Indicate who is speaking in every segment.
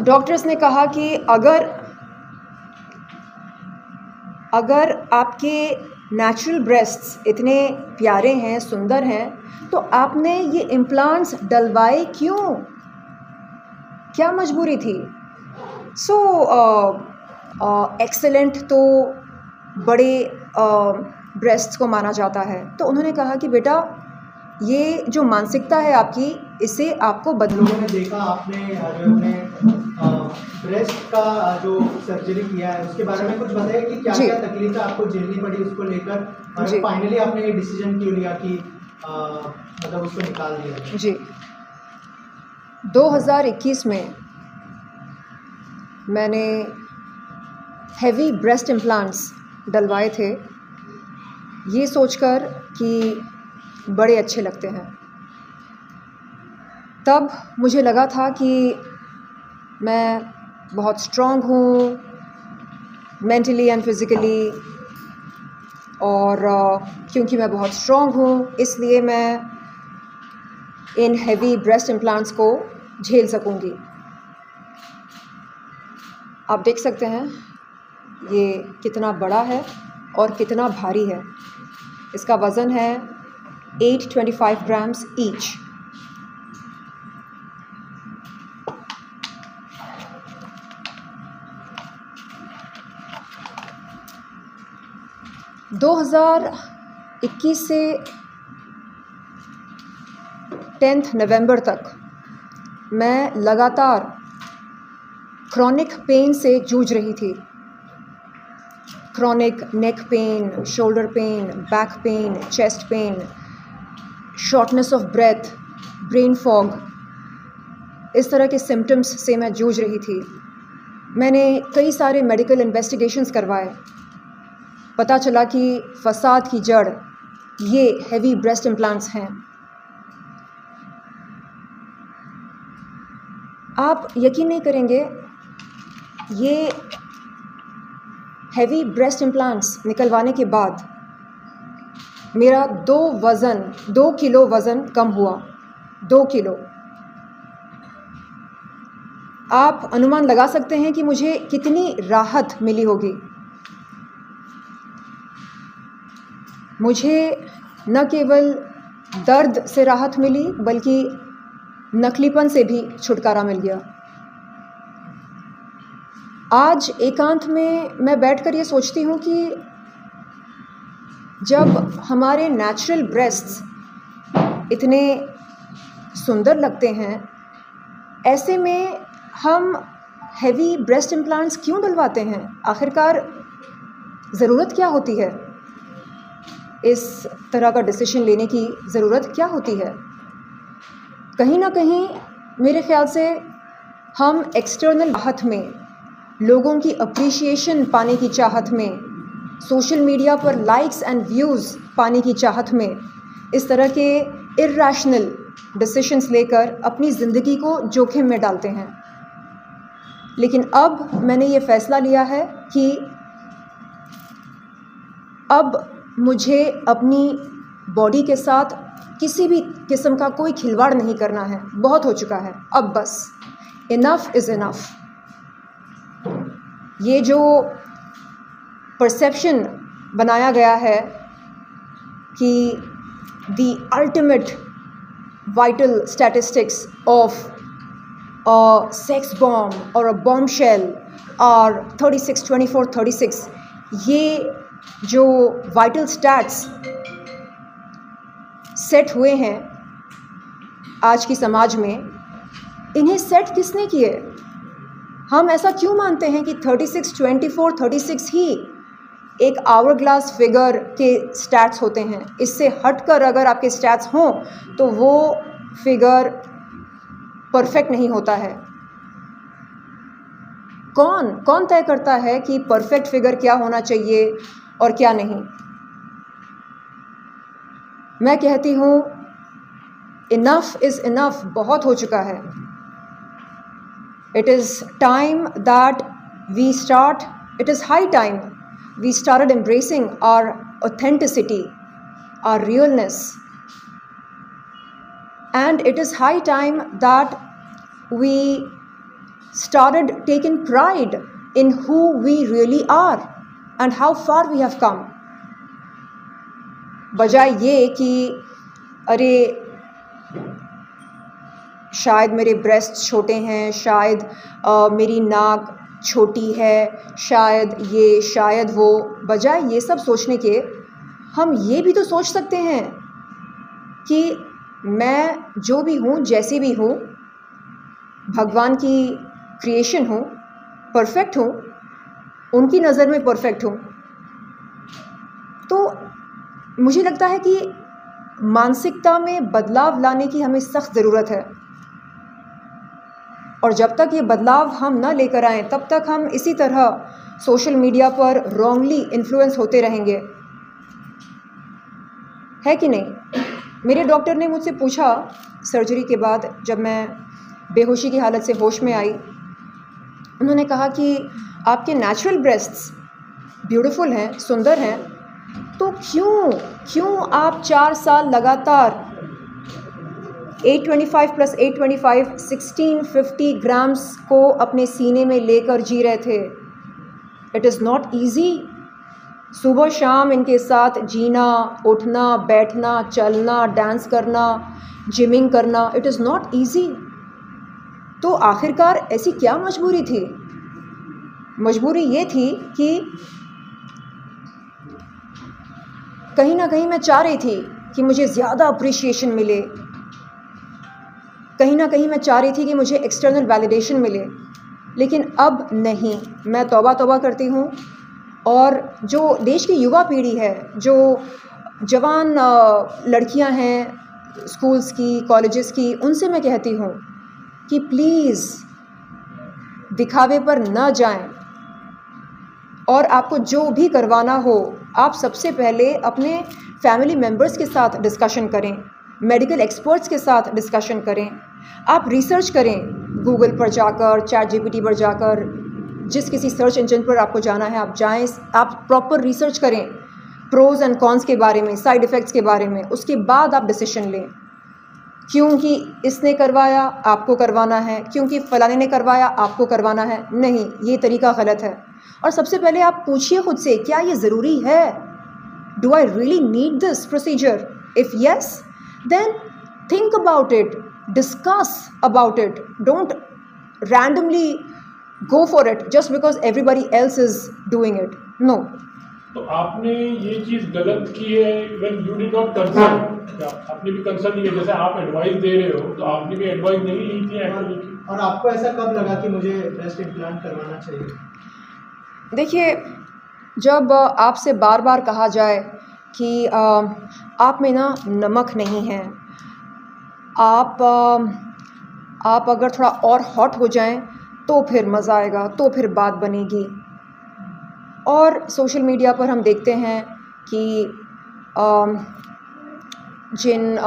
Speaker 1: Doctors ने कहा कि अगर आपके नेचुरल ब्रेस्ट्स इतने प्यारे हैं, सुंदर हैं, तो आपने ये इम्प्लांट्स डलवाए क्यों? क्या मजबूरी थी? सो एक्सेलेंट तो बड़े ब्रेस्ट्स को माना जाता है। तो उन्होंने कहा कि बेटा, ये जो मानसिकता है आपकी, इसे आपको बदलना है।
Speaker 2: मैंने देखा आपने जो ब्रेस्ट का जो सर्जरी किया है उसके बारे में कुछ बताइए कि क्या क्या तकलीफें आपको झेलनी पड़ी उसको लेकर, और फाइनली आपने ये डिसीजन क्यों लिया कि मतलब उसको निकाल दिया?
Speaker 1: जी, 2021 में मैंने हेवी ब्रेस्ट इम्प्लांट्स डलवाए थे, ये सोचकर कि बड़े अच्छे लगते हैं। तब मुझे लगा था कि मैं बहुत स्ट्रॉन्ग हूँ मेंटली एंड फिज़िकली, और क्योंकि मैं बहुत स्ट्रॉन्ग हूँ इसलिए मैं इन हेवी ब्रेस्ट इम्प्लांट्स को झेल सकूँगी। आप देख सकते हैं ये कितना बड़ा है और कितना भारी है। इसका वज़न है 825 ग्राम्स ईच। दो 2021 से 10 नवंबर तक मैं लगातार क्रॉनिक पेन से जूझ रही थी। Chronic neck pain, shoulder pain, back pain, chest pain, shortness of breath, brain fog, इस तरह के सिम्टम्स से मैं जूझ रही थी। मैंने कई सारे मेडिकल इन्वेस्टिगेशंस करवाए। पता चला कि फसाद की जड़ ये हेवी ब्रेस्ट इम्प्लांट्स हैं। आप यकीन नहीं करेंगे, ये हेवी ब्रेस्ट इम्प्लांट्स निकलवाने के बाद मेरा 2 किलो वज़न कम हुआ। 2 किलो। आप अनुमान लगा सकते हैं कि मुझे कितनी राहत मिली होगी। मुझे न केवल दर्द से राहत मिली, बल्कि नकलीपन से भी छुटकारा मिल गया। आज एकांत में मैं बैठकर ये सोचती हूँ कि जब हमारे नेचुरल ब्रेस्ट्स इतने सुंदर लगते हैं, ऐसे में हम हेवी ब्रेस्ट इम्प्लांट्स क्यों डलवाते हैं? आखिरकार ज़रूरत क्या होती है? इस तरह का डिसीजन लेने की ज़रूरत क्या होती है? कहीं ना कहीं मेरे ख़्याल से हम एक्सटर्नल राहत में, लोगों की अप्रिशिएशन पाने की चाहत में, सोशल मीडिया पर लाइक्स एंड व्यूज़ पाने की चाहत में, इस तरह के इर्रेशनल डिसीजंस लेकर अपनी ज़िंदगी को जोखिम में डालते हैं। लेकिन अब मैंने ये फ़ैसला लिया है कि अब मुझे अपनी बॉडी के साथ किसी भी किस्म का कोई खिलवाड़ नहीं करना है। बहुत हो चुका है, अब बस इनफ इज़ इनफ। ये जो परसेप्शन बनाया गया है कि the ultimate vital statistics of a sex bomb or a bombshell or 36, 24, 36, ये जो वाइटल स्टैट्स सेट हुए हैं आज की समाज में, इन्हें सेट किसने किए? हम ऐसा क्यों मानते हैं कि 36, 24, 36 ही एक आवर ग्लास फिगर के स्टैट्स होते हैं? इससे हटकर अगर आपके स्टैट्स हों तो वो फिगर परफेक्ट नहीं होता है। कौन तय करता है कि परफेक्ट फिगर क्या होना चाहिए और क्या नहीं? मैं कहती हूँ इनफ इज़ इनफ, बहुत हो चुका है। It is time that we start, it is high time we started embracing our authenticity, our realness, and it is high time that we started taking pride in who we really are and how far we have come, बजाय ये कि अरे शायद मेरे breast छोटे हैं, शायद मेरी नाक छोटी है, शायद ये शायद वो, बजाय ये सब सोचने के हम ये भी तो सोच सकते हैं कि मैं जो भी हूँ, जैसी भी हूँ, भगवान की क्रिएशन हूँ, परफेक्ट हूँ, उनकी नज़र में परफेक्ट हूँ। तो मुझे लगता है कि मानसिकता में बदलाव लाने की हमें सख्त ज़रूरत है, और जब तक ये बदलाव हम ना लेकर आएँ तब तक हम इसी तरह सोशल मीडिया पर रॉन्गली इन्फ्लुएंस होते रहेंगे, है कि नहीं। मेरे डॉक्टर ने मुझसे पूछा सर्जरी के बाद, जब मैं बेहोशी की हालत से होश में आई, उन्होंने कहा कि आपके नेचुरल ब्रेस्ट्स ब्यूटीफुल हैं, सुंदर हैं, तो क्यों आप 4 साल लगातार 825 + 825 1650 ग्राम्स को अपने सीने में लेकर जी रहे थे। It is not easy. सुबह शाम इनके साथ जीना, उठना, बैठना, चलना, डांस करना, जिमिंग करना, इट इज़ नॉट ईजी। तो आखिरकार ऐसी क्या मजबूरी थी? मजबूरी ये थी कि कहीं ना कहीं मैं चाह रही थी कि मुझे ज़्यादा अप्रिशिएशन मिले, कहीं ना कहीं मैं चाह रही थी कि मुझे एक्सटर्नल वैलिडेशन मिले। लेकिन अब नहीं, मैं तौबा तौबा करती हूँ, और जो देश की युवा पीढ़ी है, जो जवान लड़कियां हैं स्कूल्स की, कॉलेजेस की, उनसे मैं कहती हूँ कि प्लीज़ दिखावे पर न जाएं, और आपको जो भी करवाना हो आप सबसे पहले अपने फैमिली मेम्बर्स के साथ डिस्कशन करें, मेडिकल एक्सपर्ट्स के साथ डिस्कशन करें, आप रिसर्च करें, गूगल पर जाकर, ChatGPT पर जाकर, जिस किसी सर्च इंजन पर आपको जाना है आप जाएं, आप प्रॉपर रिसर्च करें प्रोज़ एंड कॉन्स के बारे में, साइड इफ़ेक्ट्स के बारे में, उसके बाद आप डिसीजन लें। क्योंकि इसने करवाया आपको करवाना है, क्योंकि फ़लाने ने करवाया आपको करवाना है, नहीं, ये तरीका गलत है। और सबसे पहले आप पूछिए खुद से, क्या ये ज़रूरी है? Do I really need this procedure? If yes, then think about it, discuss about it, don't randomly go for it just because everybody else is doing it. No.
Speaker 3: तो आपने ये चीज गलत की है when you did not consult, आपने भी consult नहीं किया, जैसे आप एडवाइस दे रहे हो तो आपने भी एडवाइस नहीं ली थी एक्चुअली।
Speaker 2: और आपको ऐसा कब लगा कि मुझे ब्रेस्ट इम्प्लांट करवाना चाहिए?
Speaker 1: देखिए, जब आपसे बार बार कहा जाए कि आप में ना नमक नहीं है, आप अगर थोड़ा और हॉट हो जाएं तो फिर मज़ा आएगा, तो फिर बात बनेगी। और सोशल मीडिया पर हम देखते हैं कि जिन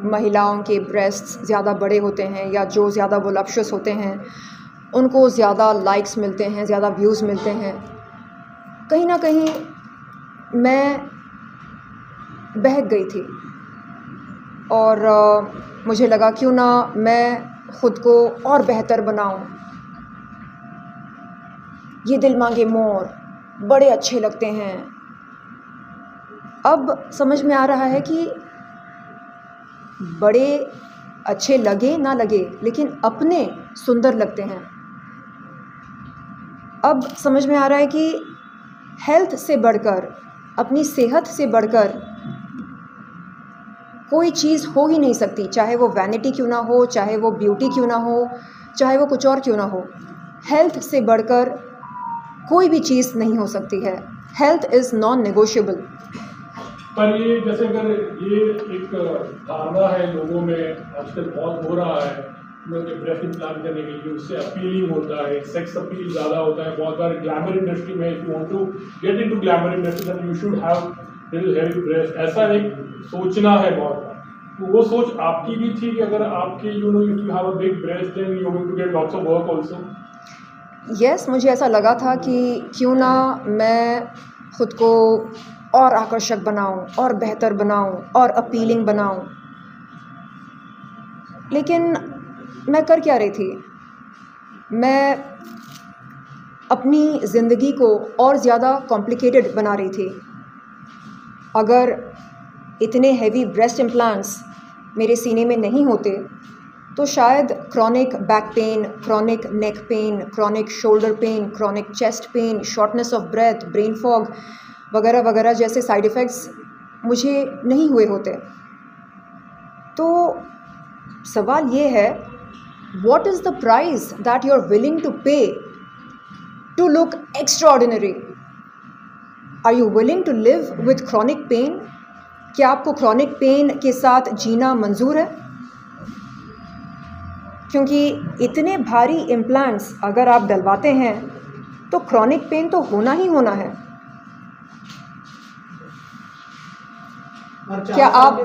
Speaker 1: महिलाओं के ब्रेस्ट्स ज़्यादा बड़े होते हैं या जो ज़्यादा वोलप्शस होते हैं, उनको ज़्यादा लाइक्स मिलते हैं, ज़्यादा व्यूज़ मिलते हैं। कहीं ना कहीं मैं बहक गई थी, और मुझे लगा क्यों ना मैं ख़ुद को और बेहतर बनाऊं। ये दिल मांगे मोर बड़े अच्छे लगते हैं। अब समझ में आ रहा है कि बड़े अच्छे लगे ना लगे, लेकिन अपने सुंदर लगते हैं। अब समझ में आ रहा है कि हेल्थ से बढ़कर, अपनी सेहत से बढ़कर कोई चीज़ हो ही नहीं सकती, चाहे वो वैनिटी क्यों ना हो, चाहे वो ब्यूटी क्यों ना हो, चाहे वो कुछ और क्यों ना हो। हेल्थ से बढ़कर कोई भी चीज़ नहीं हो सकती है। Health is non negotiable.
Speaker 3: पर ये जैसे अगर ये एक धारणा है लोगों में आजकल बहुत हो रहा है, ब्रेस्ट इम्प्लांट करने के लिए उससे अपीलिंग होता है, सेक्स अपील ज़्यादा होता है। बहुत बार ग्लैमर इंडस्ट्री में if you want to get into glamour industry then you should have little heavy breast, ऐसा एक सोचना है बहुत बार। तो वो सोच आपकी भी थी कि अगर आपके if you have a big breast then you are going to get lots of work also?
Speaker 1: Yes, मुझे ऐसा लगा था कि क्यों ना मैं ख़ुद को और आकर्षक बनाऊं, और बेहतर बनाऊं, और अपीलिंग बनाऊं। लेकिन मैं कर क्या रही थी? मैं अपनी ज़िंदगी को और ज़्यादा कॉम्प्लिकेटेड बना रही थी। अगर इतने हेवी ब्रेस्ट इम्प्लांट्स मेरे सीने में नहीं होते तो शायद chronic back pain, chronic neck pain, chronic shoulder pain, chronic chest pain, shortness of breath, brain fog वगैरह वगैरह जैसे साइड इफ़ेक्ट्स मुझे नहीं हुए होते। तो सवाल ये है, what is the price that you are willing to pay to look extraordinary? Are you willing to live with chronic pain? क्या आपको क्रॉनिक पेन के साथ जीना मंजूर है? क्योंकि इतने भारी इम्प्लांट्स अगर आप डलवाते हैं तो क्रॉनिक पेन तो होना ही होना है। क्या आप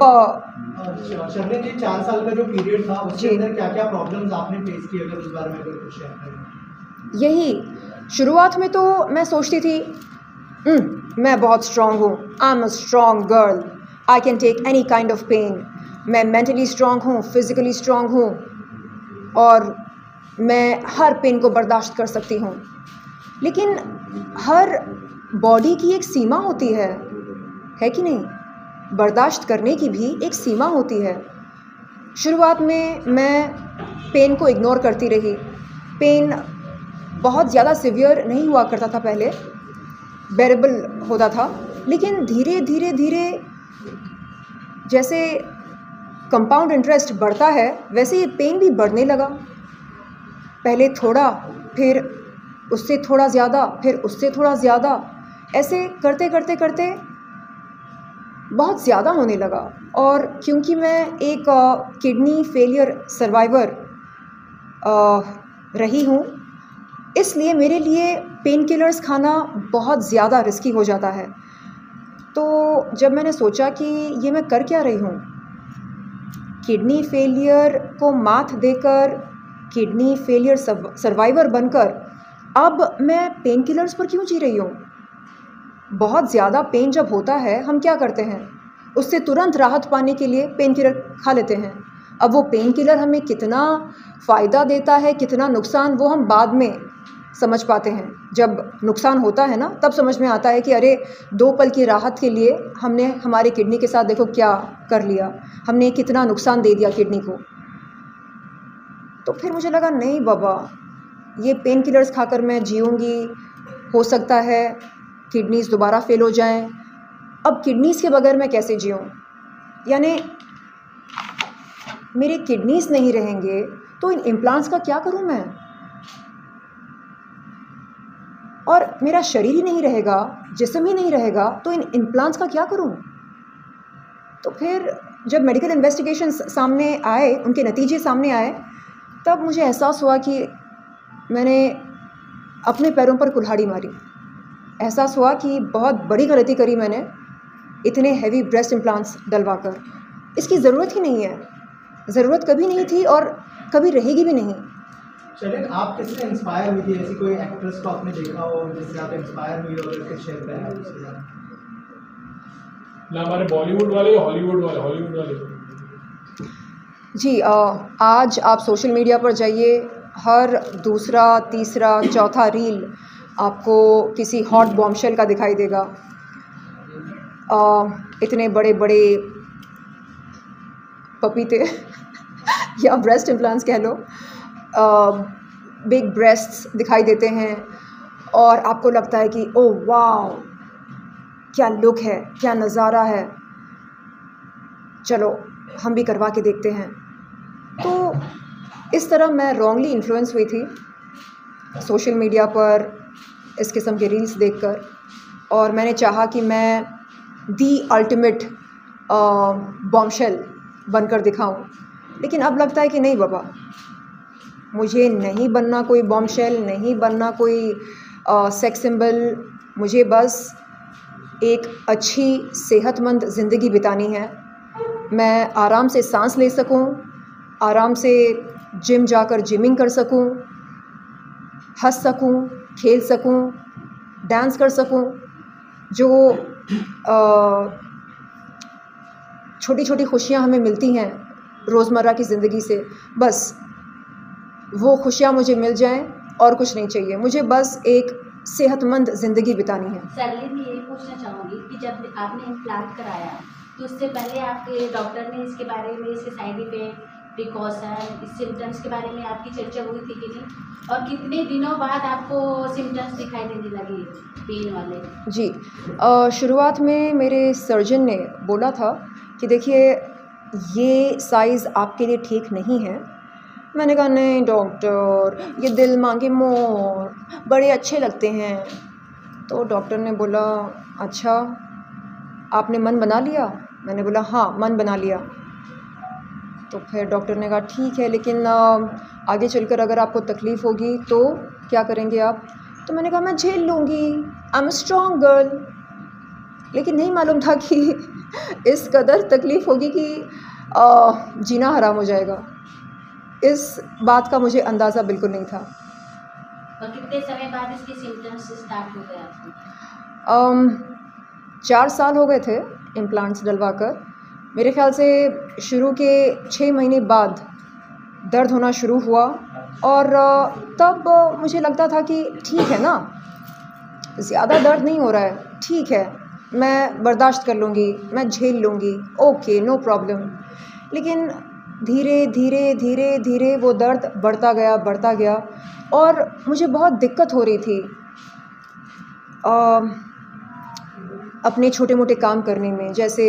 Speaker 2: शर्मिन जी 4 साल का जो पीरियड था उसके अंदर क्या क्या प्रॉब्लम्स आपने फेस की, अगर उस बारे में अगर कुछ शेयर करें?
Speaker 1: यही शुरुआत में तो मैं सोचती थी मैं बहुत स्ट्रॉन्ग हूँ, I am a strong girl, I can take any kind of pain. मैं मेंटली स्ट्रॉन्ग हूँ, फिज़िकली स्ट्रॉन्ग हूँ और मैं हर पेन को बर्दाश्त कर सकती हूँ। लेकिन हर बॉडी की एक सीमा होती है कि नहीं? बर्दाश्त करने की भी एक सीमा होती है। शुरुआत में मैं पेन को इग्नोर करती रही। पेन बहुत ज़्यादा सिवियर नहीं हुआ करता था पहले, बेरेबल होता था, लेकिन धीरे धीरे धीरे जैसे कंपाउंड इंटरेस्ट बढ़ता है वैसे ये पेन भी बढ़ने लगा। पहले थोड़ा, फिर उससे थोड़ा ज़्यादा, फिर उससे थोड़ा ज़्यादा, ऐसे करते करते करते बहुत ज़्यादा होने लगा। और क्योंकि मैं एक किडनी फेलियर सर्वाइवर रही हूँ, इसलिए मेरे लिए पेन किलर्स खाना बहुत ज़्यादा रिस्की हो जाता है। तो जब मैंने सोचा कि ये मैं कर क्या रही हूँ, किडनी फेलियर को मात देकर, किडनी फेलियर सर्वाइवर बनकर अब मैं पेन किलर्स पर क्यों जी रही हूँ? बहुत ज़्यादा पेन जब होता है हम क्या करते हैं, उससे तुरंत राहत पाने के लिए पेन किलर खा लेते हैं। अब वो पेन किलर हमें कितना फ़ायदा देता है, कितना नुकसान, वो हम बाद में समझ पाते हैं। जब नुकसान होता है ना, तब समझ में आता है कि अरे 2 पल की राहत के लिए हमने हमारे किडनी के साथ देखो क्या कर लिया, हमने कितना नुकसान दे दिया किडनी को। तो फिर मुझे लगा नहीं बाबा, ये पेन किलर्स खाकर मैं जीऊँगी, हो सकता है किडनीज़ दोबारा फेल हो जाएं। अब किडनीज़ के बगैर मैं कैसे जीऊँ? यानी मेरे किडनीज़ नहीं रहेंगे तो इन इम्प्लांट्स का क्या करूँ मैं? और मेरा शरीर ही नहीं रहेगा, जिस्म ही नहीं रहेगा, तो इन इम्प्लांट्स का क्या करूँ? तो फिर जब मेडिकल इन्वेस्टिगेशंस सामने आए, उनके नतीजे सामने आए, तब मुझे एहसास हुआ कि मैंने अपने पैरों पर कुल्हाड़ी मारी। एहसास हुआ कि बहुत बड़ी गलती करी मैंने इतने हैवी ब्रेस्ट इम्प्लांट्स डलवा कर। इसकी ज़रूरत ही नहीं है, ज़रूरत कभी नहीं थी और कभी रहेगी भी नहीं।
Speaker 2: चलिए, आप किससे इंस्पायर हुई थी? ऐसी कोई एक्ट्रेस को आपने देखा हो जिससे आप इंस्पायर हुई हो, अगर कुछ शेयर करें आप उसके बारे में?
Speaker 3: ना हमारे बॉलीवुड वाले, हॉलीवुड वाले।
Speaker 1: जी, आज आप सोशल मीडिया पर जाइए, हर दूसरा, तीसरा, चौथा रील आपको किसी हॉट बॉम्बशेल का दिखाई देगा। इतने बड़े बड़े पपीते या ब्रेस्ट इम्प्लांट्स कह लो, बिग ब्रेस्ट्स दिखाई देते हैं और आपको लगता है कि ओह वाह, क्या लुक है, क्या नज़ारा है, चलो हम भी करवा के देखते हैं। तो इस तरह मैं रॉन्गली इन्फ्लुएंस हुई थी सोशल मीडिया पर इस किस्म के रील्स देखकर, और मैंने चाहा कि मैं दी अल्टीमेट बॉम्बशेल बनकर दिखाऊं। लेकिन अब लगता है कि नहीं बाबा, मुझे नहीं बनना कोई बॉम्बशेल, नहीं बनना कोई सेक्स सिंबल। मुझे बस एक अच्छी सेहतमंद ज़िंदगी बितानी है। मैं आराम से सांस ले सकूं, आराम से जिम जाकर जिमिंग कर सकूं, हंस सकूं, खेल सकूं, डांस कर सकूं। जो छोटी छोटी खुशियां हमें मिलती हैं रोज़मर्रा की ज़िंदगी से, बस वो खुशियाँ मुझे मिल जाएं और कुछ नहीं चाहिए, मुझे बस एक सेहतमंद ज़िंदगी बितानी है।
Speaker 4: सरली मैं ये पूछना चाहूँगी कि जब आपने इम्प्लांट कराया तो उससे पहले आपके डॉक्टर ने इसके बारे में, इसके साइड इफेक्ट, प्रिकॉशन, इस सिम्टम्स के बारे में आपकी चर्चा हुई थी कि नहीं, और कितने दिनों बाद आपको सिम्टम्स दिखाई देने लगे पेन वाले?
Speaker 1: जी, शुरुआत में मेरे सर्जन ने बोला था कि देखिए ये साइज़ आपके लिए ठीक नहीं है। मैंने कहा नहीं डॉक्टर, ये दिल मांगे मोर बड़े अच्छे लगते हैं। तो डॉक्टर ने बोला अच्छा आपने मन बना लिया? मैंने बोला हाँ मन बना लिया। तो फिर डॉक्टर ने कहा ठीक है, लेकिन आगे चलकर अगर आपको तकलीफ़ होगी तो क्या करेंगे आप? तो मैंने कहा मैं झेल लूँगी, आई एम स्ट्रॉन्ग गर्ल। लेकिन नहीं मालूम था कि इस कदर तकलीफ़ होगी कि जीना हराम हो जाएगा। इस बात का मुझे अंदाज़ा बिल्कुल नहीं था।
Speaker 4: और कितने समय बाद इसके सिम्टम्स स्टार्ट हो गए आपको?
Speaker 1: 4 साल हो गए थे इम्प्लांट्स डलवाकर। मेरे ख़्याल से शुरू के 6 महीने बाद दर्द होना शुरू हुआ और तब मुझे लगता था कि ठीक है ना, ज़्यादा दर्द नहीं हो रहा है, ठीक है, मैं बर्दाश्त कर लूँगी, मैं झेल लूँगी, ओके नो प्रॉब्लम। लेकिन धीरे धीरे धीरे धीरे वो दर्द बढ़ता गया और मुझे बहुत दिक्कत हो रही थी अपने छोटे मोटे काम करने में, जैसे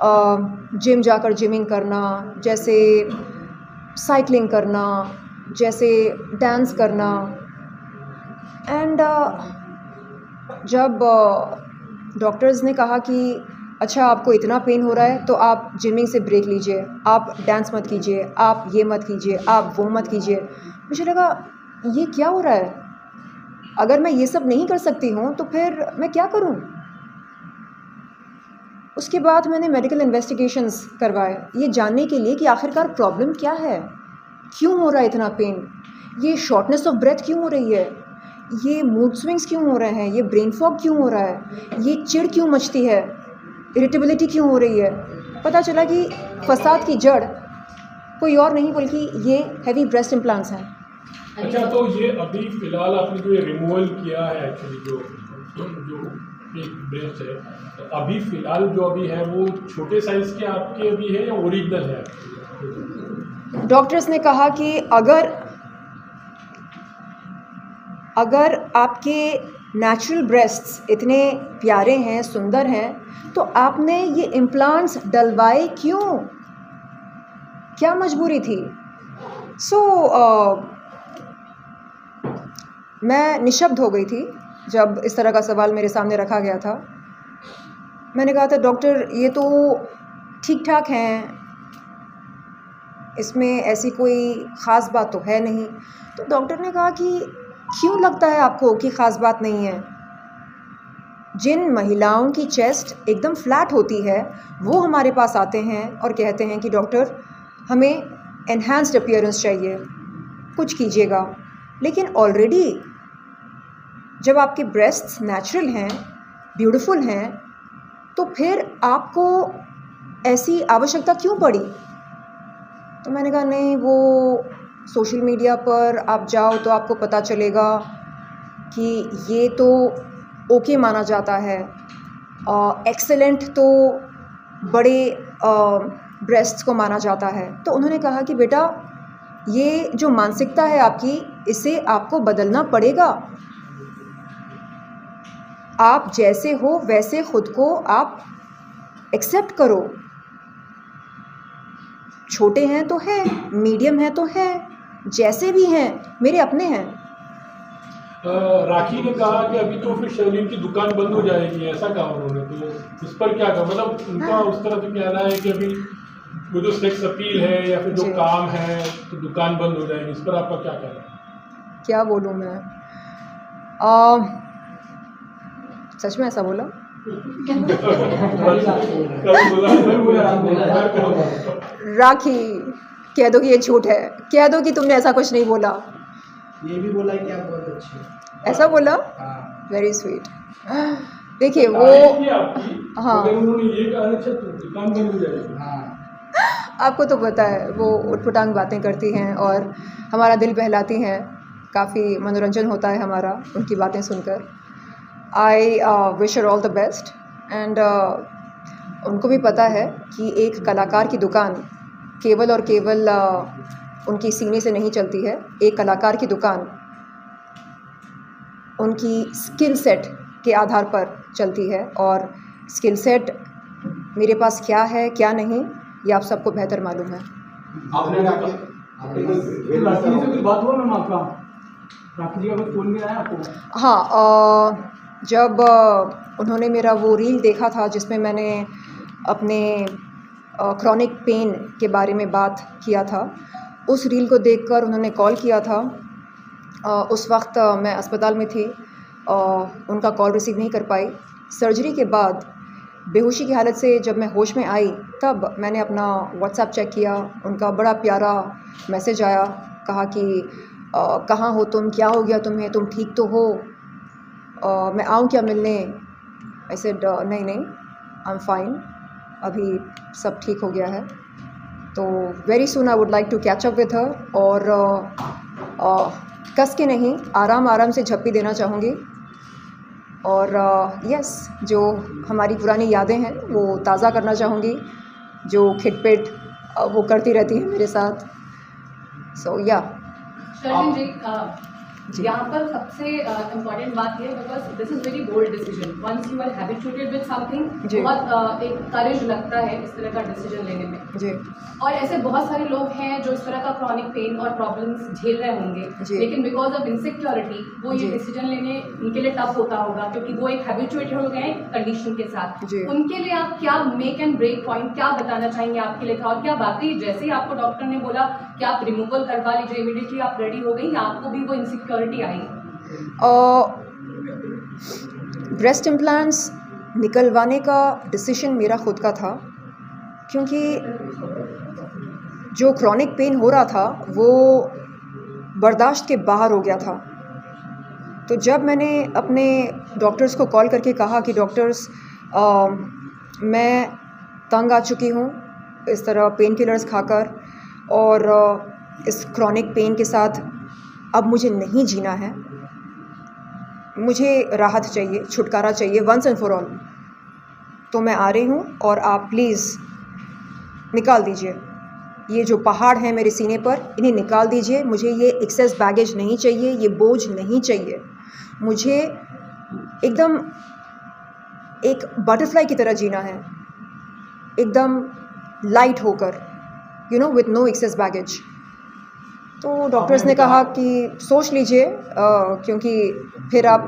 Speaker 1: जिम जाकर जिमिंग करना, जैसे साइकिलिंग करना, जैसे डांस करना। एंड जब डॉक्टर्स ने कहा कि अच्छा आपको इतना पेन हो रहा है तो आप जिमिंग से ब्रेक लीजिए, आप डांस मत कीजिए, आप ये मत कीजिए, आप वो मत कीजिए, मुझे लगा ये क्या हो रहा है? अगर मैं ये सब नहीं कर सकती हूँ तो फिर मैं क्या करूँ? उसके बाद मैंने मेडिकल इन्वेस्टिगेशंस करवाए ये जानने के लिए कि आखिरकार प्रॉब्लम क्या है, क्यों हो रहा है इतना पेन, ये शॉर्टनेस ऑफ ब्रेथ क्यों हो रही है, ये मूड स्विंग्स क्यों हो रहे हैं, ये ब्रेन फॉग क्यों हो रहा है, ये चिढ़ क्यों मचती है, इरिटेबिलिटी क्यों हो रही है। पता चला कि फसाद की जड़ कोई और नहीं बल्कि ये हैवी ब्रेस्ट इम्प्लांट्स हैं।
Speaker 3: अच्छा, तो ये अभी फ़िलहाल आपने जो ये रिमूवल किया है एक्चुअली जो एक ब्रेस्ट है, तो अभी फ़िलहाल जो अभी है वो छोटे साइज़ के आपके अभी है या ओरिजिनल है?
Speaker 1: डॉक्टर्स ने कहा कि अगर आपके नेचुरल ब्रेस्ट्स इतने प्यारे हैं, सुंदर हैं, तो आपने ये इम्प्लांट्स डलवाए क्यों? क्या मजबूरी थी? मैं निशब्द हो गई थी जब इस तरह का सवाल मेरे सामने रखा गया था। मैंने कहा था डॉक्टर ये तो ठीक ठाक हैं, इसमें ऐसी कोई ख़ास बात तो है नहीं। तो डॉक्टर ने कहा कि क्यों लगता है आपको कि ख़ास बात नहीं है? जिन महिलाओं की चेस्ट एकदम फ्लैट होती है वो हमारे पास आते हैं और कहते हैं कि डॉक्टर हमें एनहांस्ड अपीयरेंस चाहिए, कुछ कीजिएगा। लेकिन ऑलरेडी जब आपके ब्रेस्ट्स नेचुरल हैं, ब्यूटीफुल हैं, तो फिर आपको ऐसी आवश्यकता क्यों पड़ी? तो मैंने कहा नहीं, वो सोशल मीडिया पर आप जाओ तो आपको पता चलेगा कि ये तो ओके माना जाता है, एक्सेलेंट तो बड़े ब्रेस्ट्स को माना जाता है। तो उन्होंने कहा कि बेटा ये जो मानसिकता है आपकी, इसे आपको बदलना पड़ेगा। आप जैसे हो वैसे ख़ुद को आप एक्सेप्ट करो। छोटे हैं तो है, मीडियम है तो है, जैसे भी हैं मेरे अपने हैं।
Speaker 3: राखी ने कहा कि अभी तो फिर शर्लिन की दुकान बंद हो जाएगी, ऐसा कहा उन्होंने, तो इस पर क्या कहा? मतलब उनका उस तरह से कहना है कि अभी वो जो सेक्स अपील है या फिर जो काम है तो दुकान बंद हो जाएगी, इस पर आपका क्या कहना है?
Speaker 1: क्या बोलूँ मैं, सच में ऐसा बोला? राखी कह दो कि ये झूठ है, कह दो कि तुमने ऐसा कुछ नहीं बोला।
Speaker 2: ये भी बोला कि आप बहुत अच्छे हैं,
Speaker 1: ऐसा बोला? Very sweet. देखिए वो
Speaker 3: हाँ, उन्होंने ये कहा अच्छा तो दुकान बंद हो जाएगी।
Speaker 1: आपको तो पता है वो उटपटांग बातें करती हैं और हमारा दिल बहलाती हैं, काफ़ी मनोरंजन होता है हमारा उनकी बातें सुनकर। I wish her all the best and उनको भी पता है कि एक कलाकार की दुकान केवल और केवल उनकी सीने से नहीं चलती है। एक कलाकार की दुकान उनकी स्किल सेट के आधार पर चलती है और स्किल सेट मेरे पास क्या है क्या नहीं ये आप सबको बेहतर मालूम है।
Speaker 5: आपने राखी से कुछ बात हुआ मैम आपका? राखी जी का कुछ फ़ोन भी आया आपको?
Speaker 1: हाँ, जब उन्होंने मेरा वो रील देखा था जिसमें मैंने अपने क्रॉनिक पेन के बारे में बात किया था, उस रील को देखकर उन्होंने कॉल किया था। उस वक्त मैं अस्पताल में थी, उनका कॉल रिसीव नहीं कर पाई। सर्जरी के बाद बेहोशी की हालत से जब मैं होश में आई तब मैंने अपना व्हाट्सएप चेक किया, उनका बड़ा प्यारा मैसेज आया, कहा कि कहाँ हो तुम, क्या हो गया तुम्हें, तुम ठीक तो हो, मैं आऊँ क्या मिलने? आई सेड नहीं आई एम फाइन, अभी सब ठीक हो गया है। तो very soon I would like to catch up with her और कस के नहीं, आराम आराम से झप्पी देना चाहूँगी और यस जो हमारी पुरानी यादें हैं वो ताज़ा करना चाहूँगी, जो खिटपिट वो करती रहती है मेरे साथ। सो या
Speaker 6: जी, यहाँ पर सबसे इम्पॉर्टेंट बात ये है because this is very bold decision. Once you are habituated with something, बहुत एक करेज लगता है इस तरह का डिसीजन लेने में
Speaker 1: जी।
Speaker 6: और ऐसे बहुत सारे लोग हैं जो इस तरह का क्रॉनिक पेन और प्रॉब्लम्स झेल रहे होंगे, लेकिन बिकॉज ऑफ इनसिक्योरिटी वो ये डिसीजन लेने उनके लिए टफ होता होगा क्योंकि वो एक हैबिचुएटेड हो गए हैं कंडीशन के साथ। उनके लिए आप क्या मेक एंड ब्रेक पॉइंट क्या बताना चाहेंगे आपके लिए था? और क्या वाकई जैसे ही आपको डॉक्टर ने बोला कि आप रिमूवल करवा लीजिए, इमीडिएटली आप रेडी हो गई, आपको भी वो इनसिक्योरिटी आई?
Speaker 1: ब्रेस्ट इम्प्लांट्स निकलवाने का डिसीजन मेरा खुद का था क्योंकि जो क्रॉनिक पेन हो रहा था वो बर्दाश्त के बाहर हो गया था। तो जब मैंने अपने डॉक्टर्स को कॉल करके कहा कि डॉक्टर्स मैं तंग आ चुकी हूँ इस तरह पेन किलर्स खाकर और इस क्रॉनिक पेन के साथ अब मुझे नहीं जीना है, मुझे राहत चाहिए, छुटकारा चाहिए वंस एंड फॉर ऑल, तो मैं आ रही हूँ और आप प्लीज़ निकाल दीजिए ये जो पहाड़ हैं मेरे सीने पर, इन्हें निकाल दीजिए। मुझे ये एक्सेस बैगेज नहीं चाहिए, ये बोझ नहीं चाहिए। मुझे एकदम एक बटरफ्लाई की तरह जीना है, एकदम लाइट होकर, you know, with no excess baggage. तो डॉक्टर्स ने कहा कि सोच लीजिए क्योंकि फिर आप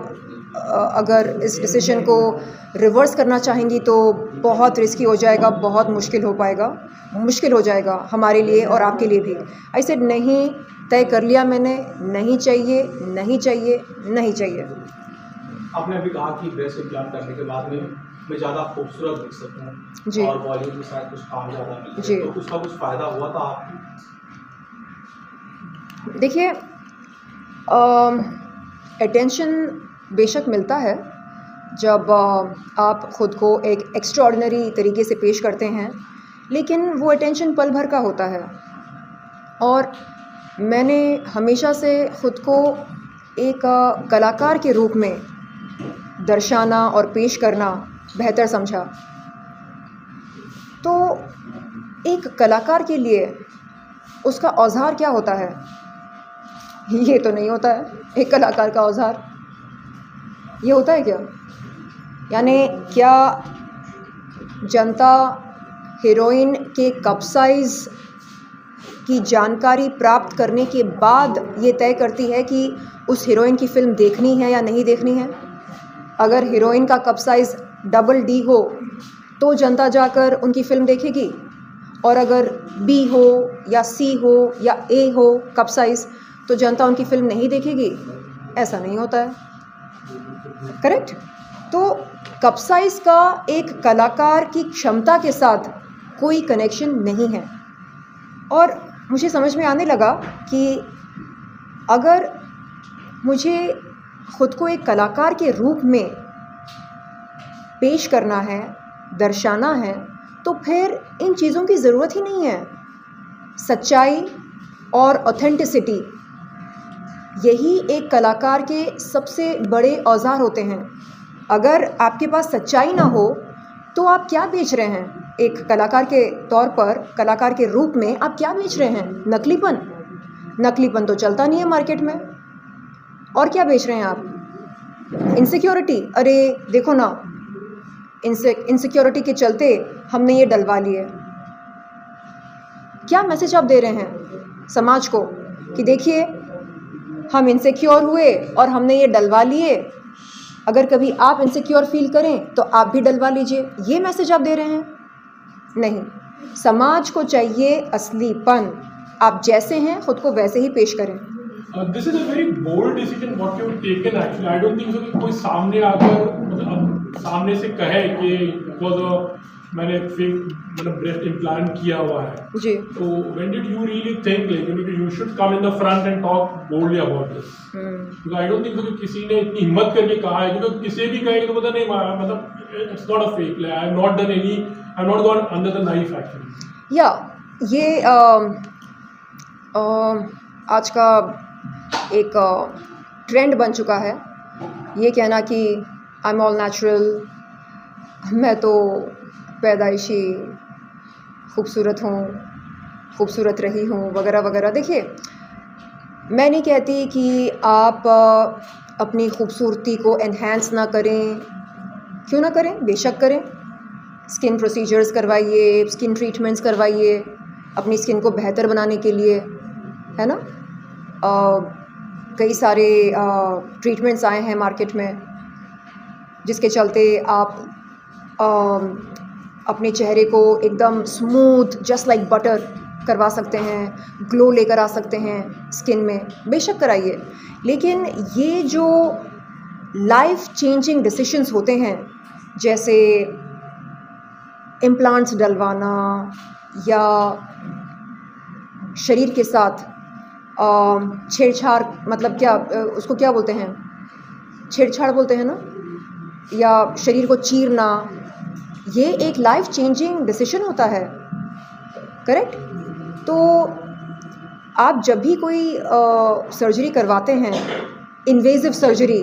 Speaker 1: अगर इस डिसीजन को रिवर्स करना चाहेंगी तो बहुत रिस्की हो जाएगा, बहुत मुश्किल हो जाएगा हमारे लिए और आपके लिए भी। आई सेड नहीं, तय कर लिया मैंने, नहीं चाहिए, नहीं चाहिए, नहीं चाहिए।
Speaker 5: आपने अभी कहा कि ब्रेस्ट इम्प्लांट करने के बाद में मैं ज़्यादा खूबसूरत दिख सकूँ और बॉलीवुड में शायद कुछ काम ज़्यादा मिले, तो उसका कुछ फ़ायदा हुआ था आपको?
Speaker 1: देखिए, अटेंशन बेशक मिलता है जब आप ख़ुद को एक एक्स्ट्राऑर्डिनरी तरीके से पेश करते हैं, लेकिन वो अटेंशन पल भर का होता है और मैंने हमेशा से ख़ुद को एक कलाकार के रूप में दर्शाना और पेश करना बेहतर समझा। तो एक कलाकार के लिए उसका औजार क्या होता है? ये तो नहीं होता है एक कलाकार का औजार। ये होता है क्या? यानी क्या जनता हीरोइन के कप साइज़ की जानकारी प्राप्त करने के बाद ये तय करती है कि उस हीरोइन की फ़िल्म देखनी है या नहीं देखनी है? अगर हीरोइन का कप साइज़ डबल-D हो तो जनता जाकर उनकी फ़िल्म देखेगी, और अगर B हो या C हो या A हो कप साइज़ तो जनता उनकी फ़िल्म नहीं देखेगी? ऐसा नहीं होता है, करेक्ट? तो कप साइज़ का एक कलाकार की क्षमता के साथ कोई कनेक्शन नहीं है। और मुझे समझ में आने लगा कि अगर मुझे ख़ुद को एक कलाकार के रूप में पेश करना है, दर्शाना है, तो फिर इन चीज़ों की ज़रूरत ही नहीं है। सच्चाई और ऑथेंटिसिटी, यही एक कलाकार के सबसे बड़े औजार होते हैं। अगर आपके पास सच्चाई ना हो तो आप क्या बेच रहे हैं? एक कलाकार के तौर पर, कलाकार के रूप में आप क्या बेच रहे हैं? नकलीपन। नकलीपन तो चलता नहीं है मार्केट में। और क्या बेच रहे हैं आप? इनसिक्योरिटी। अरे देखो ना, इनसिक्योरिटी के चलते हमने ये डलवा लिए। क्या मैसेज आप दे रहे हैं समाज को कि देखिए हम इनसिक्योर हुए और हमने ये डलवा लिए, अगर कभी आप इनसिक्योर फील करें तो आप भी डलवा लीजिए। ये मैसेज आप दे रहे हैं? नहीं, समाज को चाहिए असलीपन। आप जैसे हैं खुद को वैसे ही पेश करें।
Speaker 3: This is a very bold decision what you taken actually. I don't think so कि कोई सामने आकर मतलब सामने से कहे कि बिकॉज मैंने ब्रेस्ट इम्प्लांट किया हुआ है
Speaker 1: जी।
Speaker 3: तो when did you really think like you should come in the front end talk boldly about this? Because I don't think कि किसी ने इतनी हिम्मत करके कहा है, क्योंकि किसी भी कहेगा तो पता नहीं मतलब it's not a fake, I have not done any, I have not gone under the knife actually.
Speaker 1: या ये आज का एक ट्रेंड बन चुका है ये कहना कि आई एम ऑल नेचुरल, मैं तो पैदाइशी खूबसूरत हूँ, खूबसूरत रही हूँ, वगैरह वगैरह। देखिए, मैं नहीं कहती कि आप अपनी खूबसूरती को एनहांस ना करें। क्यों ना करें? बेशक करें। स्किन प्रोसीजर्स करवाइए, स्किन ट्रीटमेंट्स करवाइए अपनी स्किन को बेहतर बनाने के लिए, है ना। कई सारे ट्रीटमेंट्स आए हैं मार्केट में जिसके चलते आप अपने चेहरे को एकदम स्मूथ जस्ट लाइक बटर करवा सकते हैं, ग्लो लेकर आ सकते हैं स्किन में। बेशक कराइए, लेकिन ये जो लाइफ चेंजिंग डिसीजंस होते हैं जैसे इम्प्लांट्स डलवाना या शरीर के साथ छेड़छाड़, मतलब क्या उसको क्या बोलते हैं, छेड़छाड़ बोलते हैं ना, या शरीर को चीरना, ये एक लाइफ चेंजिंग डिसीजन होता है। करेक्ट? तो आप जब भी कोई सर्जरी करवाते हैं, इन्वेजिव सर्जरी,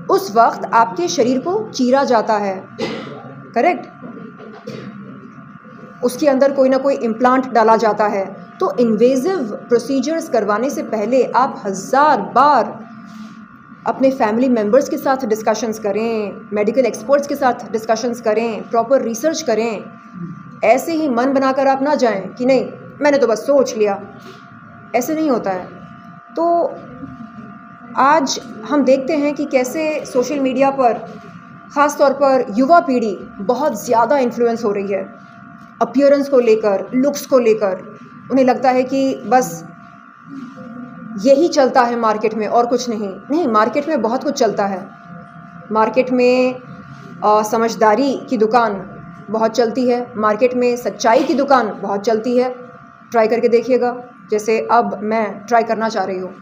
Speaker 1: उस वक्त आपके शरीर को चीरा जाता है। करेक्ट? उसके अंदर कोई ना कोई इम्प्लांट डाला जाता है। तो इन्वेजिव प्रोसीजर्स करवाने से पहले आप 1000 बार अपने फैमिली मेम्बर्स के साथ डिस्कशंस करें, मेडिकल एक्सपर्ट्स के साथ डिस्कशंस करें, प्रॉपर रिसर्च करें। ऐसे ही मन बनाकर आप ना जाएं कि नहीं मैंने तो बस सोच लिया। ऐसे नहीं होता है। तो आज हम देखते हैं कि कैसे सोशल मीडिया पर ख़ास तौर पर युवा पीढ़ी बहुत ज़्यादा इन्फ्लुएंस हो रही है अपीयरेंस को लेकर, लुक्स को लेकर। उन्हें लगता है कि बस यही चलता है मार्केट में और कुछ नहीं। मार्केट में बहुत कुछ चलता है। मार्केट में समझदारी की दुकान बहुत चलती है, मार्केट में सच्चाई की दुकान बहुत चलती है। ट्राई करके देखिएगा, जैसे अब मैं ट्राई करना चाह रही हूँ।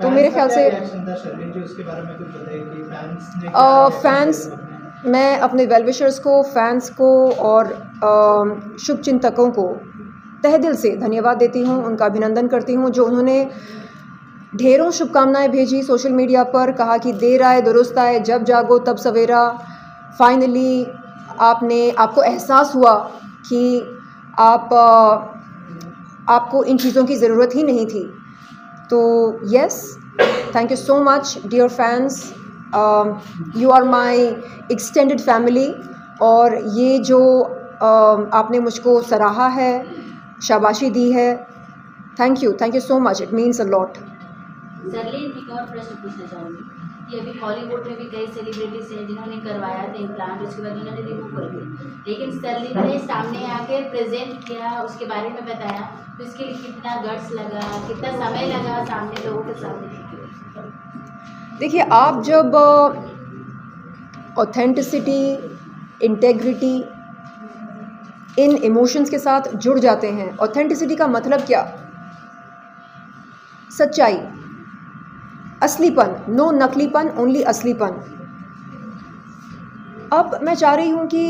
Speaker 1: तो मेरे ख्याल से फैंस, मैं अपने वेलविशर्स को, फैंस को और शुभचिंतकों को तहे दिल से धन्यवाद देती हूँ, उनका अभिनंदन करती हूँ जो उन्होंने ढेरों शुभकामनाएं भेजी सोशल मीडिया पर। कहा कि देर आए दुरुस्त आए, जब जागो तब सवेरा। फाइनली आपको एहसास हुआ कि आपको इन चीज़ों की ज़रूरत ही नहीं थी। तो yes, thank you so much dear fans, you are my extended family. और ये जो आपने मुझको सराहा है, शाबाशी दी है, thank you so much, it means a lot.
Speaker 4: Sarleen, एक और प्रश्न पूछना चाहूँगी कि अभी हॉलीवुड में भी कई सेलिब्रिटीज हैं जिन्होंने करवाया था इम्प्लांट, उसके बाद उन्होंने रिमूव कर दिया, लेकिन सरलीन ने सामने आके प्रेजेंट किया, उसके बारे में बताया, तो इसके लिए कितना गट्स लगा, कितना समय लगा सामने लोगों के सामने?
Speaker 1: देखिए, आप जब ऑथेंटिसिटी, इंटेग्रिटी, इन इमोशंस के साथ जुड़ जाते हैं। ऑथेंटिसिटी का मतलब क्या? सच्चाई, असलीपन, नो नकलीपन, ओनली असलीपन। अब मैं चाह रही हूँ कि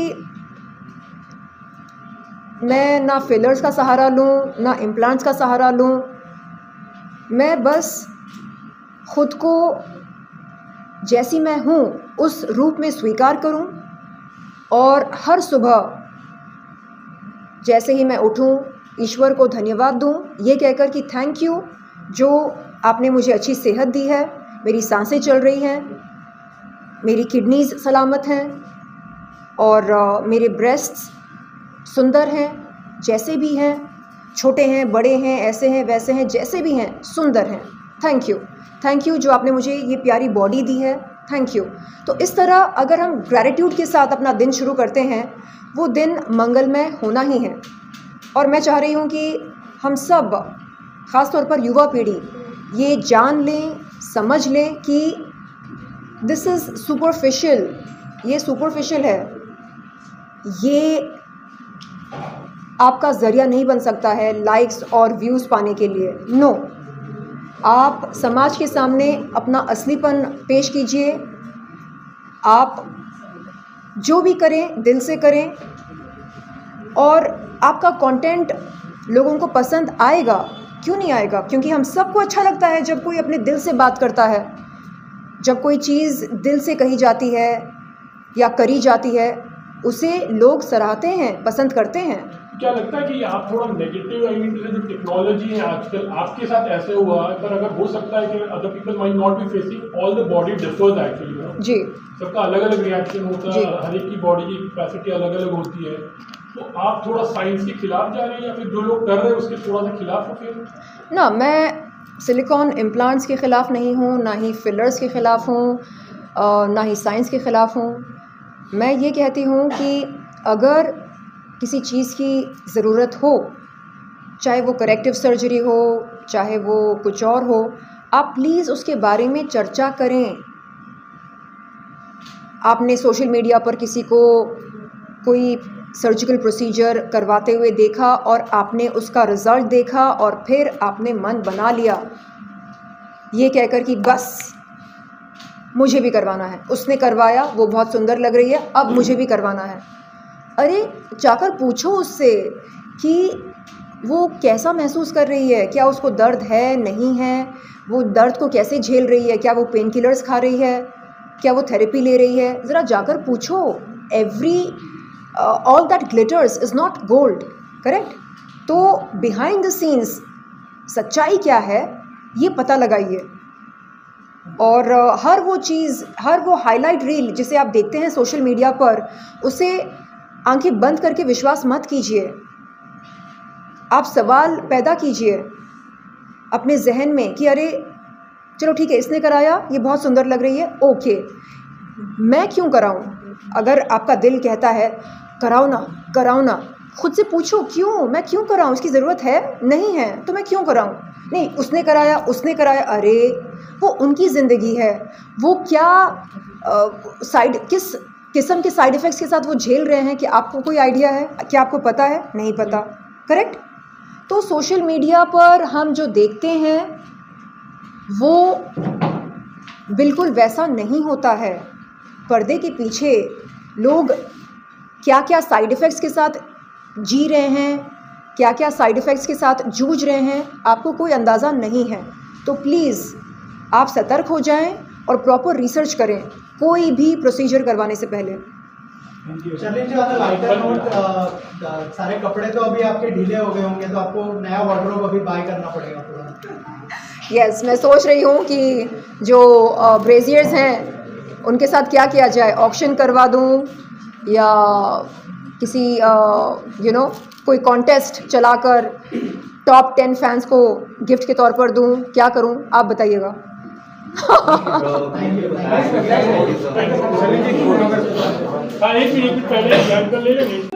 Speaker 1: मैं ना फिलर्स का सहारा लूँ ना इम्प्लांट्स का सहारा लूँ। मैं बस खुद को जैसी मैं हूँ उस रूप में स्वीकार करूँ और हर सुबह जैसे ही मैं उठूँ ईश्वर को धन्यवाद दूँ, ये कहकर कि थैंक यू जो आपने मुझे अच्छी सेहत दी है, मेरी सांसें चल रही हैं, मेरी किडनीज़ सलामत हैं और मेरे ब्रेस्ट्स सुंदर हैं, जैसे भी हैं, छोटे हैं, बड़े हैं, ऐसे हैं, वैसे हैं, जैसे भी हैं, सुंदर हैं। थैंक यू जो आपने मुझे ये प्यारी बॉडी दी है, थैंक यू। तो इस तरह अगर हम ग्रैटिट्यूड के साथ अपना दिन शुरू करते हैं, वो दिन मंगलमय होना ही है। और मैं चाह रही हूँ कि हम सब, ख़ास तौर पर युवा पीढ़ी, ये जान लें, समझ लें कि दिस इज़ सुपरफिशियल, ये सुपरफिशियल है, ये आपका ज़रिया नहीं बन सकता है लाइक्स और व्यूज़ पाने के लिए। नो, आप समाज के सामने अपना असलीपन पेश कीजिए। आप जो भी करें दिल से करें और आपका कंटेंट लोगों को पसंद आएगा। क्यों नहीं आएगा? क्योंकि हम सबको अच्छा लगता है जब कोई अपने दिल से बात करता है, जब कोई चीज़ दिल से कही जाती है या करी जाती है, उसे लोग सराहते हैं, पसंद करते हैं।
Speaker 3: क्या लगता है कि आप थोड़ा नेगेटिव, आई मीन जो टेक्नोलॉजी है आजकल आपके साथ ऐसे हुआ है, पर अगर हो सकता है कि other people might not be facing all the body differs actually
Speaker 1: जी,
Speaker 3: सबका अलग अलग रिएक्शन होता है, हर एक की बॉडी की कैपेसिटी अलग अलग होती है। तो आप थोड़ा साइंस के खिलाफ जा रहे हैं या फिर जो लोग कर रहे हैं उसके थोड़ा सा खिलाफ हो? फिर
Speaker 1: ना, मैं सिलिकॉन इम्प्लांट्स के ख़िलाफ़ नहीं हूँ, ना ही फिलर्स के ख़िलाफ़ हूँ, ना ही साइंस के ख़िलाफ़ हूँ। मैं ये कहती हूँ कि अगर किसी चीज़ की ज़रूरत हो, चाहे वो करेक्टिव सर्जरी हो, चाहे वो कुछ और हो, आप प्लीज़ उसके बारे में चर्चा करें। आपने सोशल मीडिया पर किसी को कोई सर्जिकल प्रोसीजर करवाते हुए देखा और आपने उसका रिज़ल्ट देखा और फिर आपने मन बना लिया ये कहकर कि बस मुझे भी करवाना है। उसने करवाया, वो बहुत सुंदर लग रही है, अब मुझे भी करवाना है। अरे जाकर पूछो उससे कि वो कैसा महसूस कर रही है, क्या उसको दर्द है, नहीं है, वो दर्द को कैसे झेल रही है, क्या वो पेन किलर्स खा रही है, क्या वो थेरेपी ले रही है। ज़रा जाकर पूछो। All that glitters is not gold, correct? तो बिहाइंड द सीन्स सच्चाई क्या है ये पता लगाइए। और हर वो चीज़, हर वो हाईलाइट रील जिसे आप देखते हैं सोशल मीडिया पर, उसे आंखें बंद करके विश्वास मत कीजिए। आप सवाल पैदा कीजिए अपने जहन में कि अरे चलो ठीक है, इसने कराया, ये बहुत सुंदर लग रही है, ओके, मैं क्यों कराऊं? अगर आपका दिल कहता है कराओ ना, खुद से पूछो क्यों, मैं क्यों कराऊं? इसकी ज़रूरत है? नहीं है तो मैं क्यों कराऊं? नहीं, उसने कराया, अरे वो उनकी ज़िंदगी है, वो क्या किस किस्म के साइड इफ़ेक्ट्स के साथ वो झेल रहे हैं कि आपको कोई आइडिया है? क्या आपको पता है? नहीं पता, करेक्ट? तो सोशल मीडिया पर हम जो देखते हैं वो बिल्कुल वैसा नहीं होता है। पर्दे के पीछे लोग क्या क्या साइड इफ़ेक्ट्स के साथ जी रहे हैं, क्या क्या साइड इफ़ेक्ट्स के साथ जूझ रहे हैं, आपको कोई अंदाज़ा नहीं है। तो प्लीज़ आप सतर्क हो जाएं और प्रॉपर रिसर्च करें कोई भी प्रोसीजर करवाने से पहले।
Speaker 2: चलिए जो लाइटर नोट, सारे कपड़े तो अभी आपके ढीले हो गए होंगे, तो आपको नया वार्डरोब अभी बाय करना पड़ेगा पूरा।
Speaker 1: यस, मैं सोच रही हूँ कि जो ब्रेजियर्स हैं उनके साथ क्या किया जाए, ऑक्शन करवा दूँ या किसी कोई कॉन्टेस्ट चलाकर टॉप 10 फैंस को गिफ्ट के तौर पर दूँ, क्या करूँ आप बताइएगा।
Speaker 3: एक मिनट पहले